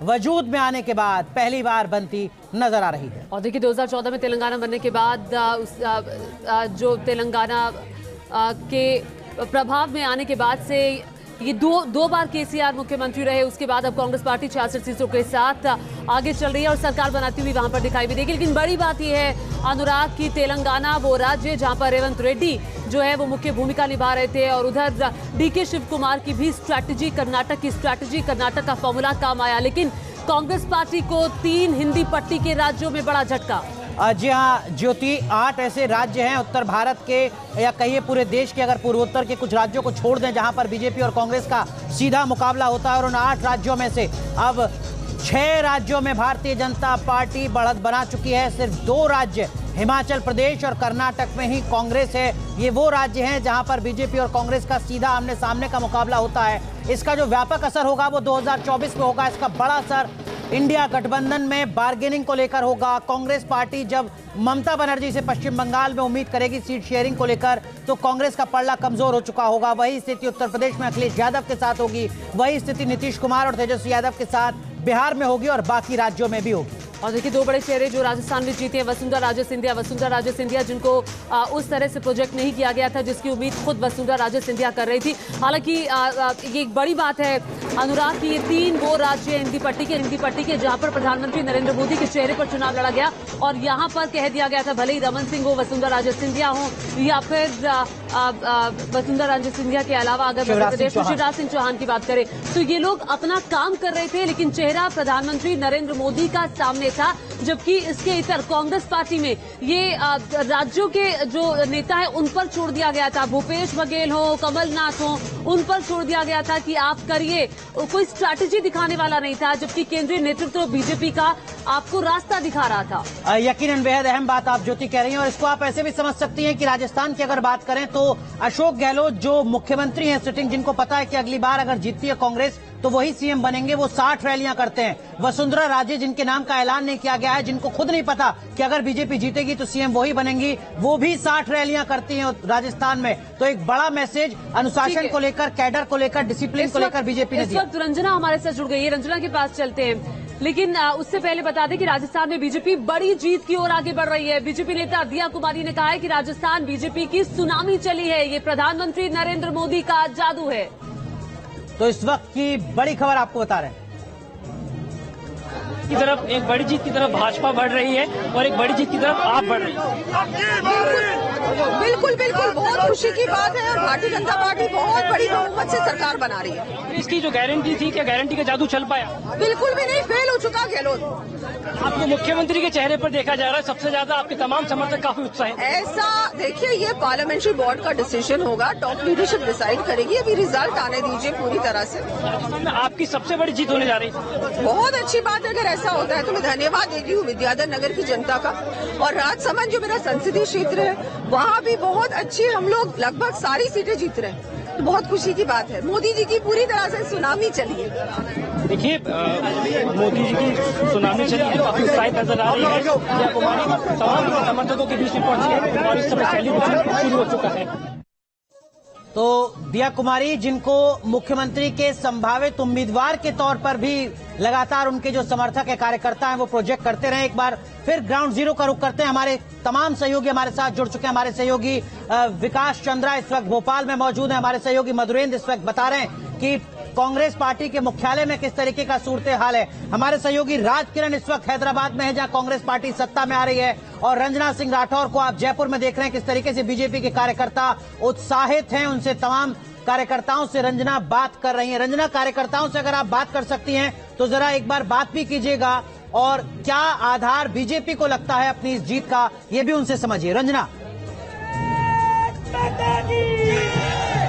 वजूद में आने के बाद पहली बार बनती नजर आ रही है। और देखिए 2014 में तेलंगाना बनने के बाद जो तेलंगाना के प्रभाव में आने के बाद से ये दो बार केसीआर मुख्यमंत्री रहे। उसके बाद अब कांग्रेस पार्टी 66 सीटों के साथ आगे चल रही है और सरकार बनाती हुई वहां पर दिखाई भी देगी। लेकिन बड़ी बात यह है अनुराग की तेलंगाना वो राज्य जहां पर रेवंत रेड्डी जो है वो मुख्य भूमिका निभा रहे थे और उधर डीके शिव कुमार की भी स्ट्रैटेजी, कर्नाटक का फॉर्मूला काम आया। लेकिन कांग्रेस पार्टी को 3 हिंदी पट्टी के राज्यों में बड़ा झटका। जी हाँ ज्योति, 8 ऐसे राज्य हैं उत्तर भारत के या कहिए पूरे देश के, अगर पूर्वोत्तर के कुछ राज्यों को छोड़ दें जहां पर बीजेपी और कांग्रेस का सीधा मुकाबला होता है, और उन 8 राज्यों में से अब 6 राज्यों में भारतीय जनता पार्टी बढ़त बना चुकी है। सिर्फ 2 राज्य हिमाचल प्रदेश और कर्नाटक में ही कांग्रेस है। ये वो राज्य हैं जहां पर बीजेपी और कांग्रेस का सीधा आमने सामने का मुकाबला होता है। इसका जो व्यापक असर होगा वो 2024 में होगा। इसका बड़ा असर इंडिया गठबंधन में बार्गेनिंग को लेकर होगा। कांग्रेस पार्टी जब ममता बनर्जी से पश्चिम बंगाल में उम्मीद करेगी सीट शेयरिंग को लेकर, तो कांग्रेस का पल्ला कमजोर हो चुका होगा। वही स्थिति उत्तर प्रदेश में अखिलेश यादव के साथ होगी, वही स्थिति नीतीश कुमार और तेजस्वी यादव के साथ बिहार में होगी और बाकी राज्यों में भी होगी। और देखिए 2 बड़े चेहरे जो राजस्थान में जीते हैं, वसुंधरा राजे सिंधिया जिनको उस तरह से प्रोजेक्ट नहीं किया गया था जिसकी उम्मीद खुद वसुंधरा राजे सिंधिया कर रही थी। हालांकि ये एक बड़ी बात है अनुराग की, ये 3 वो राज्य हिंदी पट्टी के जहां पर प्रधानमंत्री नरेंद्र मोदी के चेहरे पर चुनाव लड़ा गया और यहां पर कह दिया गया था भले ही रमन सिंह हो, वसुंधरा राजे सिंधिया हो या फिर वसुंधरा राजे सिंधिया के अलावा अगर मध्य प्रदेश में शिवराज सिंह चौहान की बात करें तो ये लोग अपना काम कर रहे थे, लेकिन चेहरा प्रधानमंत्री नरेंद्र मोदी का सामने था। जबकि इसके इतर कांग्रेस पार्टी में ये राज्यों के जो नेता है उन पर छोड़ दिया गया था। भूपेश बघेल हो, कमलनाथ हो, उन पर छोड़ दिया गया था कि आप करिए, कोई स्ट्रैटेजी दिखाने वाला नहीं था। जबकि केंद्रीय नेतृत्व बीजेपी का आपको रास्ता दिखा रहा था। यकीनन बेहद अहम बात आप ज्योति कह रही हैं और इसको आप ऐसे भी समझ सकती हैं कि राजस्थान की अगर बात करें तो अशोक गहलोत जो मुख्यमंत्री हैं सिटिंग, जिनको पता है कि अगली बार अगर जीतती है कांग्रेस तो वही सीएम बनेंगे, वो 60 रैलियां करते हैं। वसुंधरा राजे जिनके नाम का ऐलान नहीं किया गया है, जिनको खुद नहीं पता कि अगर बीजेपी जीतेगी तो सीएम वही बनेंगी, वो भी 60 रैलियां करती हैं राजस्थान में। तो एक बड़ा मैसेज अनुशासन को लेकर, कैडर को लेकर, डिसिप्लिन को लेकर बीजेपी ने दिया। इस वक्त रंजना हमारे साथ जुड़ गई है, रंजना के पास चलते हैं। लेकिन उससे पहले बता दें कि राजस्थान में बीजेपी बड़ी जीत की ओर आगे बढ़ रही है। बीजेपी नेता दिया कुमारी ने कहा है कि राजस्थान बीजेपी की सुनामी चली है, ये प्रधानमंत्री नरेंद्र मोदी का जादू है। तो इस वक्त की बड़ी खबर आपको बता रहे हैं की तरफ, एक बड़ी जीत की तरफ भाजपा बढ़ रही है और एक बड़ी जीत की तरफ आप बढ़ रही है। बिल्कुल बहुत खुशी की बात है और भारतीय जनता पार्टी बहुत बड़ी बहुमत से सरकार बना रही है। इसकी जो गारंटी थी, क्या गारंटी का जादू चल पाया? बिल्कुल भी नहीं, फेल हो चुका गहलोत। आपको मुख्यमंत्री के चेहरे पर देखा जा रहा है सबसे ज्यादा आपके तमाम समर्थक काफी उत्साहित हैं। ऐसा देखिए, ये पार्लियामेंट्री बोर्ड का डिसीजन होगा, टॉप लीडरशिप डिसाइड करेगी। अभी रिजल्ट आने दीजिए पूरी तरह से। आपकी सबसे बड़ी जीत होने जा रही है। बहुत अच्छी बात है, अगर ऐसा होता है तो मैं धन्यवाद देती हूँ विद्याधर नगर की जनता का। और राजसमंद जो मेरा संसदीय क्षेत्र है वहाँ भी बहुत अच्छी, हम लोग लगभग सारी सीटें जीत रहे हैं, तो बहुत खुशी की बात है। मोदी जी की पूरी तरह से सुनामी चली है। देखिए मोदी जी की सुनामी चली है, काफी उत्साहित नजर आ रही है। दिया कुमारी तमाम समर्थकों के बीच में पहुंची है और इस समय सेलिब्रेशन शुरू हो चुका है। तो दिया कुमारी जिनको मुख्यमंत्री के संभावित उम्मीदवार के तौर पर भी लगातार उनके जो समर्थक है, कार्यकर्ता हैं, वो प्रोजेक्ट करते रहे। एक बार फिर ग्राउंड जीरो का रुख करते हैं। हमारे तमाम सहयोगी हमारे साथ जुड़ चुके हैं। हमारे सहयोगी विकास चंद्रा इस वक्त भोपाल में मौजूद है। हमारे सहयोगी मधुरेंद्र इस वक्त बता रहे हैं कि कांग्रेस पार्टी के मुख्यालय में किस तरीके का सूरत हाल है। हमारे सहयोगी राज किरण इस वक्त हैदराबाद में है जहां कांग्रेस पार्टी सत्ता में आ रही है, और रंजना सिंह राठौर को आप जयपुर में देख रहे हैं। किस तरीके से बीजेपी के कार्यकर्ता उत्साहित हैं, उनसे तमाम कार्यकर्ताओं से रंजना बात कर रही हैं। रंजना, कार्यकर्ताओं से अगर आप बात कर सकती हैं तो जरा एक बार बात भी कीजिएगा, और क्या आधार बीजेपी को लगता है अपनी इस जीत का, ये भी उनसे समझिए। रंजना।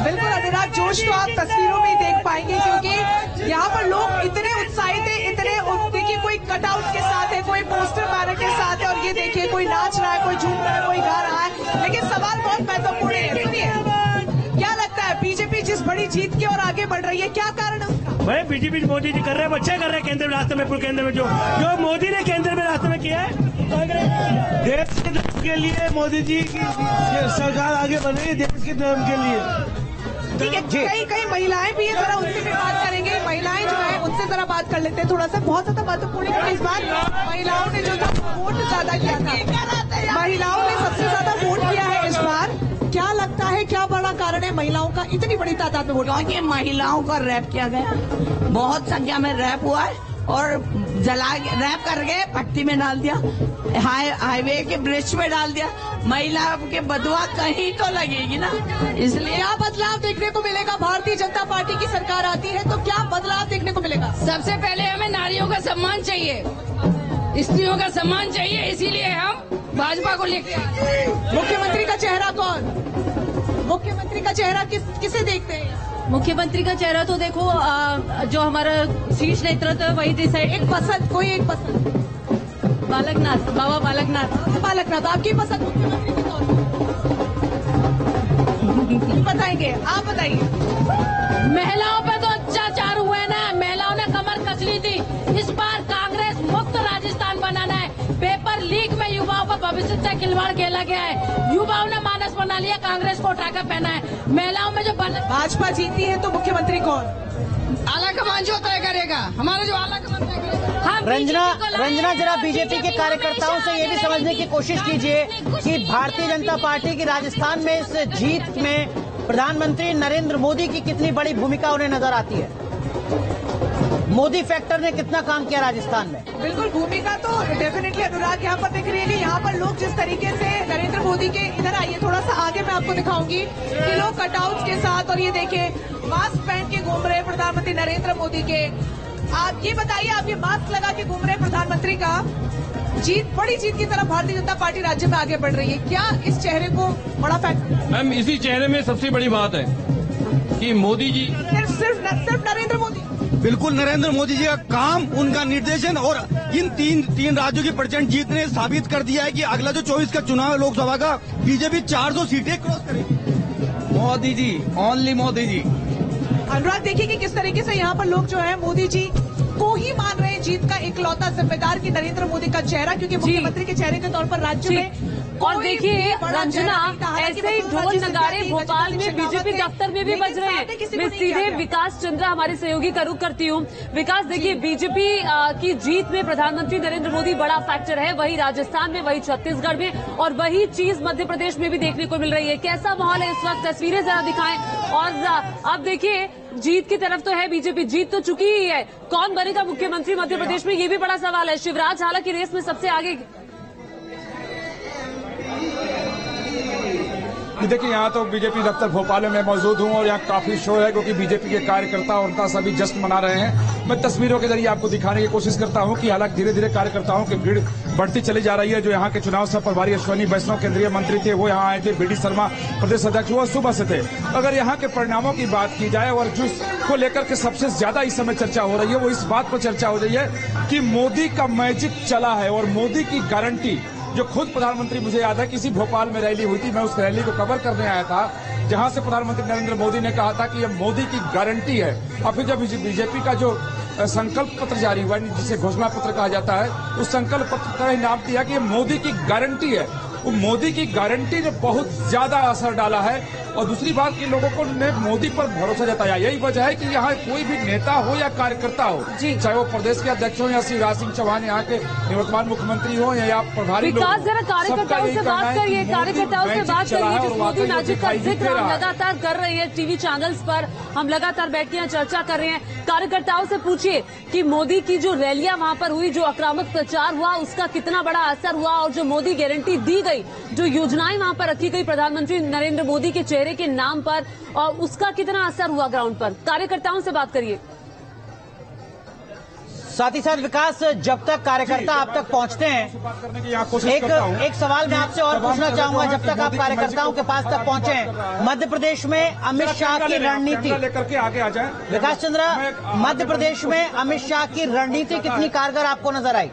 बिल्कुल अनुराग, जोश तो आप तस्वीरों में ही देख पाएंगे क्योंकि यहाँ पर लोग इतने उत्साहित है, देखिए कोई कटआउट के साथ है, कोई पोस्टर बैनर के साथ है, और ये देखिए कोई नाच रहा है, कोई झूम रहा है, कोई गा रहा है। लेकिन सवाल बहुत महत्वपूर्ण है, सुनिए क्या लगता है बीजेपी जिस बड़ी जीत की ओर आगे बढ़ रही है, क्या कारण है उसका? भाई बीजेपी मोदी जी कर रहे हैं, अच्छे कर रहे हैं। केंद्र में रास्ते में, पूर्व केंद्र में जो मोदी ने केंद्र में रास्ते में किया है, देश के लिए मोदी जी की सरकार आगे बढ़ रही है, देश के धर्म के लिए। ठीक है, जी। कई महिलाएं भी है, जरा उनसे भी बात करेंगे। महिलाएं जो है उनसे जरा बात कर लेते हैं थोड़ा सा। बहुत ज्यादा महत्वपूर्ण है इस बार महिलाओं ने जो था वोट ज्यादा किया था, महिलाओं ने सबसे ज्यादा वोट किया है इस बार। क्या लगता है क्या बड़ा कारण है महिलाओं का इतनी बड़ी तादाद में वोट? क्योंकि महिलाओं का रैप किया गया, बहुत संख्या में रैप हुआ है और रैप करके भट्टी में डाल दिया, हाईवे के ब्रिज में डाल दिया। महिला के बदवा कहीं तो लगेगी ना, इसलिए क्या बदलाव देखने को मिलेगा? भारतीय जनता पार्टी की सरकार आती है तो क्या बदलाव देखने को मिलेगा? सबसे पहले हमें नारियों का सम्मान चाहिए, स्त्रियों का सम्मान चाहिए, इसीलिए हम भाजपा को लेकर आए। मुख्यमंत्री का चेहरा कौन? मुख्यमंत्री का चेहरा किसे देखते हैं? मुख्यमंत्री का चेहरा तो देखो जो हमारा शीर्ष नेतृत्व है वही डिसाइड। एक पसंद, कोई एक पसंद? बालकनाथ, बाबा बालकनाथ। बालकनाथ आपकी पसंद मुख्यमंत्री के तौर पर बताएंगे, आप बताइए। महिलाओं पे तो अत्याचार हुए ना, महिलाओं ने कमर कस ली थी। इस बार कांग्रेस मुक्त राजस्थान बनाना है। पेपर लीक में युवाओं का भविष्य से खिलवाड़ खेला गया है, युवाओं ने मानस बना लिया, कांग्रेस को उठाकर पहना है। महिलाओं में जो भाजपा जीती है तो मुख्यमंत्री कौन? आला कमान जो तय करेगा, हमारा जो आला कमान तय करेगा। रंजना जरा बीजेपी के कार्यकर्ताओं से ये भी समझने की कोशिश कीजिए कि भारतीय जनता पार्टी की राजस्थान में इस जीत में प्रधानमंत्री नरेंद्र मोदी की कितनी बड़ी भूमिका उन्हें नजर आती है। मोदी फैक्टर ने कितना काम किया राजस्थान में? बिल्कुल, भूमिका तो डेफिनेटली अनुराग यहाँ पर दिख रही है कि यहाँ पर लोग जिस तरीके से नरेंद्र मोदी के, इधर आइए थोड़ा सा आगे, मैं आपको दिखाऊंगी कि लोग कटआउट्स के साथ, और ये देखिए मास्क पहन के घूम रहे प्रधानमंत्री नरेंद्र मोदी के। आप ये बताइए, आप ये मास्क लगा के घूम रहे प्रधानमंत्री का, बड़ी जीत की तरफ भारतीय जनता पार्टी राज्य में आगे बढ़ रही है, क्या इस चेहरे को बड़ा फैक्टर? मैम, इसी चेहरे में सबसे बड़ी बात है कि मोदी जी सिर्फ नरेंद्र मोदी, बिल्कुल नरेंद्र मोदी जी का काम, उनका निर्देशन और इन तीन राज्यों की प्रचंड जीत ने साबित कर दिया है कि अगला जो 24 का चुनाव है लोकसभा का, बीजेपी 400 सीटें क्रॉस करेगी। मोदी जी, ओनली मोदी जी। अनुराग देखिए कि किस तरीके से यहाँ पर लोग जो है मोदी जी को ही मान रहे हैं जीत का इकलौता जिम्मेदार की नरेंद्र मोदी का चेहरा, क्योंकि मुख्यमंत्री के चेहरे के तौर पर राज्य में। और देखिए रंजना, ऐसे ही ढोल नगाड़े भोपाल में बीजेपी दफ्तर में भी बज रहे हैं। मैं सीधे विकास चंद्रा हमारे सहयोगी का रुख करती हूँ। विकास, देखिए बीजेपी की जीत में प्रधानमंत्री नरेंद्र मोदी बड़ा फैक्टर है, वही राजस्थान में, वही छत्तीसगढ़ में, और वही चीज मध्य प्रदेश में भी देखने को मिल रही है। कैसा माहौल है इस वक्त, तस्वीरें जरा दिखाएं। और अब देखिए जीत की तरफ तो है बीजेपी, जीत तो चुकी ही है, कौन बनेगा मुख्यमंत्री मध्य प्रदेश में, ये भी बड़ा सवाल है। शिवराज हालांकि रेस में सबसे आगे। देखिए, यहाँ तो बीजेपी दफ्तर भोपाल में मैं मौजूद हूँ और यहाँ काफी शोर है क्योंकि बीजेपी के कार्यकर्ता और उनका सभी जश्न मना रहे हैं। मैं तस्वीरों के जरिए आपको दिखाने की कोशिश करता हूँ कि हालांकि धीरे धीरे कार्यकर्ताओं की भीड़ बढ़ती चली जा रही है। जो यहाँ के चुनाव सह प्रभारी अश्विनी वैष्णव केंद्रीय मंत्री थे, वो यहाँ आए थे। बीडी शर्मा प्रदेश अध्यक्ष, वो सुबह से थे। अगर यहाँ के परिणामों की बात की जाए और जिसको लेकर के सबसे ज्यादा इस समय चर्चा हो रही है, वो इस बात पर चर्चा हो रही है कि मोदी का मैजिक चला है और मोदी की गारंटी, जो खुद प्रधानमंत्री, मुझे याद है किसी भोपाल में रैली हुई थी, मैं उस रैली को कवर करने आया था, जहां से प्रधानमंत्री नरेंद्र मोदी ने कहा था कि यह मोदी की गारंटी है। और फिर जब बीजेपी का जो संकल्प पत्र जारी हुआ, जिसे घोषणा पत्र कहा जाता है, उस संकल्प पत्र का नाम दिया कि यह मोदी की गारंटी है। वो मोदी की गारंटी ने बहुत ज्यादा असर डाला है। और दूसरी बात कि लोगों को ने मोदी पर भरोसा जताया। यही वजह है कि यहाँ कोई भी नेता हो या कार्यकर्ता हो, चाहे वो प्रदेश के अध्यक्ष हो या शिवराज सिंह चौहान यहाँ के निवर्तमान मुख्यमंत्री हो या प्रभारी लोग, जरा कार्यकर्ताओं से बात करिए, कार्यकर्ताओं से बात करिए। जिस मोदी मैजिक का जिक्र हम लगातार कर रहे हैं टीवी चैनल्स पर, हम लगातार बैठ के चर्चा कर रहे हैं। कार्यकर्ताओं से पूछिए कि मोदी की जो रैलियां वहां पर हुई, जो आक्रामक प्रचार हुआ, उसका कितना बड़ा असर हुआ, और जो मोदी गारंटी दी गई, जो योजनाएं वहां पर रखी गई प्रधानमंत्री नरेंद्र मोदी के चेहरे के नाम पर, और उसका कितना असर हुआ ग्राउंड पर। कार्यकर्ताओं से बात करिए। साथ ही साथ विकास, जब तक कार्यकर्ता आप तक पहुंचते हैं, एक सवाल मैं आपसे और पूछना चाहूंगा, जब तक आप कार्यकर्ताओं के पास तक पहुंचे हैं, मध्य प्रदेश में अमित शाह की रणनीति, लेकर के आगे आ जाए विकास चंद्रा, मध्य प्रदेश में अमित शाह की रणनीति कितनी कारगर आपको नजर आई?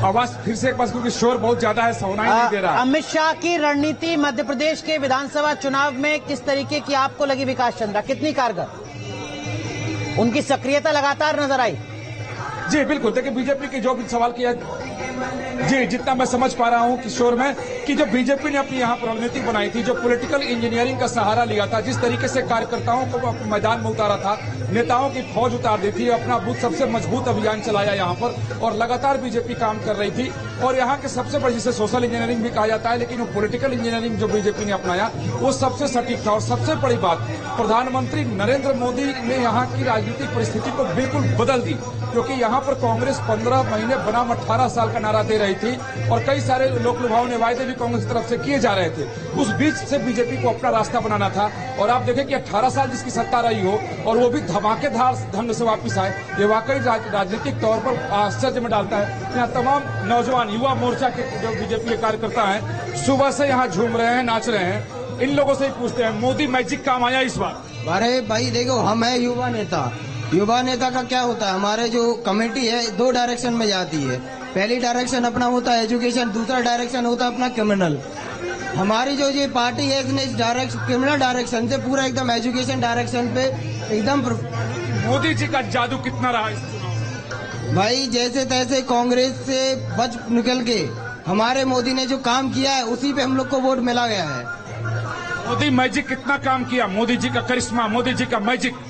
आवाज फिर से एक बार, क्योंकि शोर बहुत ज्यादा है, सुनाई नहीं दे रहा। अमित शाह की रणनीति मध्य प्रदेश के विधानसभा चुनाव में किस तरीके की आपको लगी विकास चंद्रा, कितनी कारगर? उनकी सक्रियता लगातार नजर आई। जी बिल्कुल, देखिए बीजेपी की जो भी सवाल किया जी, जितना मैं समझ पा रहा हूं किशोर में कि जो बीजेपी ने अपनी यहाँ रणनीति बनाई थी, जो पॉलिटिकल इंजीनियरिंग का सहारा लिया था, जिस तरीके से कार्यकर्ताओं को मैदान में उतारा था, नेताओं की फौज उतार दी थी, अपना बूथ सबसे मजबूत अभियान चलाया यहाँ पर और लगातार बीजेपी काम कर रही थी। और यहाँ के सबसे बड़ी, जिसे सोशल इंजीनियरिंग भी कहा जाता है, लेकिन वो पॉलिटिकल इंजीनियरिंग जो बीजेपी ने अपनाया वो सबसे सटीक था। और सबसे बड़ी बात, प्रधानमंत्री नरेंद्र मोदी ने यहाँ की राजनीतिक परिस्थिति को बिल्कुल बदल दी, क्योंकि यहाँ पर कांग्रेस 15 महीने बनाम 18 साल का नारा दे रही थी और कई सारे लोक लुभावने वायदे भी कांग्रेस की तरफ से किए जा रहे थे। उस बीच से बीजेपी को अपना रास्ता बनाना था और आप देखें कि 18 साल जिसकी सत्ता रही हो और वो भी धमाकेदार ढंग से वापस आए, ये वाकई राजनीतिक तौर पर आश्चर्य में डालता है। यहाँ तमाम नौजवान युवा मोर्चा के जो बीजेपी के कार्यकर्ता हैं सुबह से यहाँ झूम रहे हैं, नाच रहे हैं। इन लोगों से ही पूछते हैं, मोदी मैजिक काम आया इस बार? अरे भाई देखो, हम है युवा नेता। युवा नेता का क्या होता है, हमारे जो कमेटी है 2 डायरेक्शन में जाती है। पहली डायरेक्शन अपना होता है एजुकेशन, दूसरा डायरेक्शन होता है अपना क्रिमिनल। हमारी जो ये पार्टी है इसने इस क्रिमिनल डायरेक्शन से पूरा एकदम एजुकेशन डायरेक्शन पे एकदम। मोदी जी का जादू कितना रहा इस चुनाव? भाई जैसे तैसे कांग्रेस से बच निकल के हमारे मोदी ने जो काम किया है उसी पे हम लोग को वोट मिला गया है। मोदी मैजिक कितना काम किया, मोदी जी का करिश्मा, मोदी जी का मैजिक।